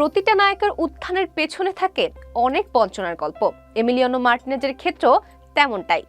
প্রতিটা নায়কের উত্থানের পেছনে থাকে অনেক বঞ্চনার গল্প। এমিলিয়ানো মার্টিনেজের ক্ষেত্রেও তেমনটাই।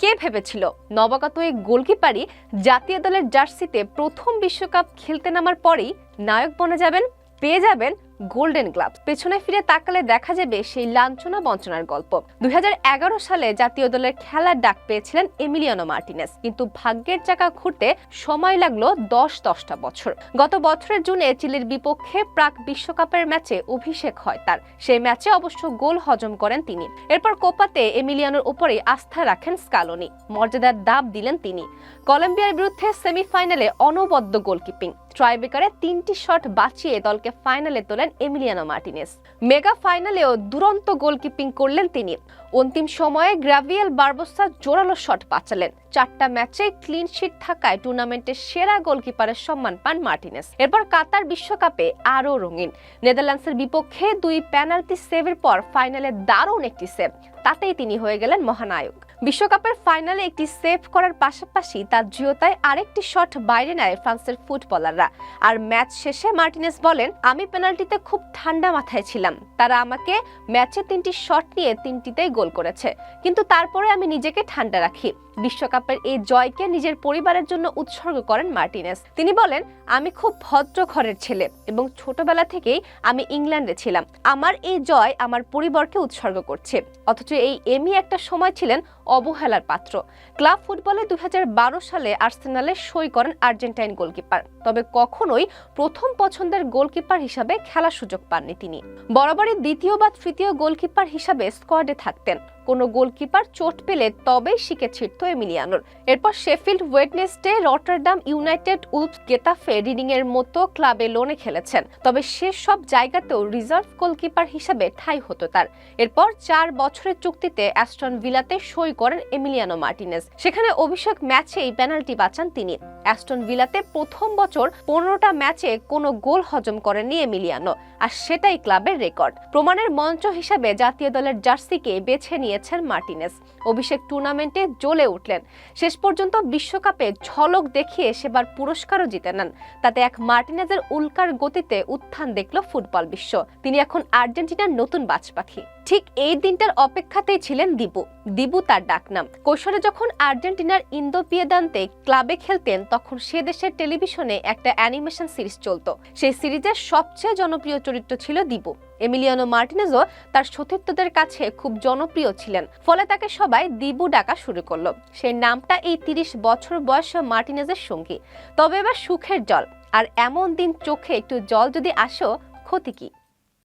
কে ভেবেছিল নবাগত এই গোলকিপারই জাতীয় দলের জার্সিতে প্রথম বিশ্বকাপ খেলতে নামার পরেই নায়ক বনে যাবেন, পেয়ে যাবেন গোল্ডেন গ্লাভ। পেছনে ফিরে তাকালে দেখা যাবে সেই লাঞ্ছনা বঞ্চনার গল্প। 2011 সালে জাতীয় দলের খেলার ডাক পেয়েছিলেন এমিলিয়ানো মার্টিনেজ, কিন্তু ভাগ্যের চাকা ঘুরতে সময় লাগলো 10টা বছর। গত বছরের জুনে চিলির বিপক্ষে প্রাক বিশ্বকাপের ম্যাচে অভিষেক হয় তার। সেই ম্যাচে অবশ্য গোল হজম করেন তিনি। এরপর কোপাতে এমিলিয়ানোর উপরে আস্থা রাখেন স্কালোনি, মর্যাদার দাব দিলেন তিনি। কলম্বিয়ার বিরুদ্ধে সেমিফাইনালে অনবদ্য গোলকিপিং, ট্রাইব্রেকারে 3টি শট বাঁচিয়ে দলকে ফাইনালে তোলেন এমিলিয়ানো মার্টিনেজ। মেগা ফাইনালেও দুরন্ত গোলকিপিং করলেন তিনি। অন্তিম সময়ে গ্রাভিয়েল বারবোসা জোরালো শট বাঁচালেন। 4টা ম্যাচে ক্লিন শিট থাকায় টুর্নামেন্টের সেরা গোলকিপারের সম্মান পান মার্টিনেজ। এরপর কাতার বিশ্বকাপে আরও রঙিন। নেদারল্যান্ডসের বিপক্ষে 2 পেনাল্টি সেভের পর ফাইনালে দারুণ একটি সেভ, তাতেই তিনি হয়ে গেলেন মহানায়ক। বিশ্বকাপের ফাইনালে একটি সেভ করার পাশাপাশি তার দৃঢ়তায় আরেকটি শট বাইরে নেয় ফ্রান্সের ফুটবলাররা। আর ম্যাচ শেষে মার্টিনেজ বলেন, আমি পেনাল্টিতে খুব ঠান্ডা মাথায় ছিলাম। তারা আমাকে ম্যাচে 3টি শট নিয়ে 3টিতেই গোল করেছে, কিন্তু তারপরে আমি নিজেকে ঠান্ডা রাখি। বিশ্বকাপের এই জয়কে নিজের পরিবারের জন্য উৎসর্গ করেন মার্টিনেজ। তিনি বলেন, আমি খুব ভদ্র ঘরের ছেলে এবং ছোটবেলা থেকেই আমি ইংল্যান্ডে ছিলাম। আমার এই জয় আমার পরিবারকে উৎসর্গ করছে। অথচ এই এমি একটা সময় ছিলেন অবহেলার পাত্র। ক্লাব ফুটবলে 2012 সালে আর্সেনালে সই করেন আর্জেন্টাইন গোলকিপার, তবে কখনোই প্রথম পছন্দের গোলকিপার হিসাবে খেলার সুযোগ পাননি তিনি। বরাবরই দ্বিতীয় বা তৃতীয় গোলকিপার হিসাবে স্কোয়াডে থাকতেন। কোনো গোলকিপার চোট পেলে তবেই শিকে ছিটত এমিলিয়ানোর। এরপর Sheffield Wednesday, Rotterdam United, wolves, Getafe, reading এর মতো ক্লাবে লোনে খেলেছেন। তবে সে সব জায়গাতেও রিজার্ভ গোলকিপার হিসাবে ঠাঁই হতো তার। এরপর 4 বছরের চুক্তিতে অ্যাস্টন ভিলাতে সই করেন এমিলিয়ানো মার্টিনেজ। সেখানে অভিষেক ম্যাচেই পেনাল্টি বাঁচান তিনি। অ্যাস্টন ভিলাতে প্রথম বছর 15টা ম্যাচে কোনো গোল হজম করেননি এমিলিয়ানো, আর সেটাই ক্লাবের রেকর্ড। প্রমাণের মঞ্চ হিসাবে জাতীয় দলের জার্সিকে বেছে নিয়েছেন মার্টিনেজ। অভিষেক টুর্নামেন্টে জ্বলে উঠলেন। শেষ পর্যন্ত বিশ্বকাপে ঝলক দেখিয়ে সেবার পুরস্কারও জিতে নেন। তাতে এক মার্টিনেজের উল্কার গতিতে উত্থান দেখল ফুটবল বিশ্ব। তিনি এখন আর্জেন্টিনার নতুন বাজ পাখি। ঠিক এই দিনটার অপেক্ষাতেই ছিলেন দিবু। দিবু তার ডাকনাম। কৈশোরে যখন আর্জেন্টিনার ইন্দোপিয়েদান্তে ক্লাবে খেলতেন, তখন সে দেশের টেলিভিশনে একটা অ্যানিমেশন সিরিজ চলতো। সেই সিরিজের সবচেয়ে জনপ্রিয় চরিত্র ছিল দিবু। এমিলিয়ানো মার্টিনেজও তার সতীর্থদের কাছে খুব জনপ্রিয় ছিলেন, ফলে তাকে সবাই দিবু ডাকা শুরু করলো। সেই নামটা এই 30 বছর বয়সী মার্টিনেজের সঙ্গী। তবে এবার সুখের জল, আর এমন দিন চোখে একটু জল যদি আসো, ক্ষতি কি?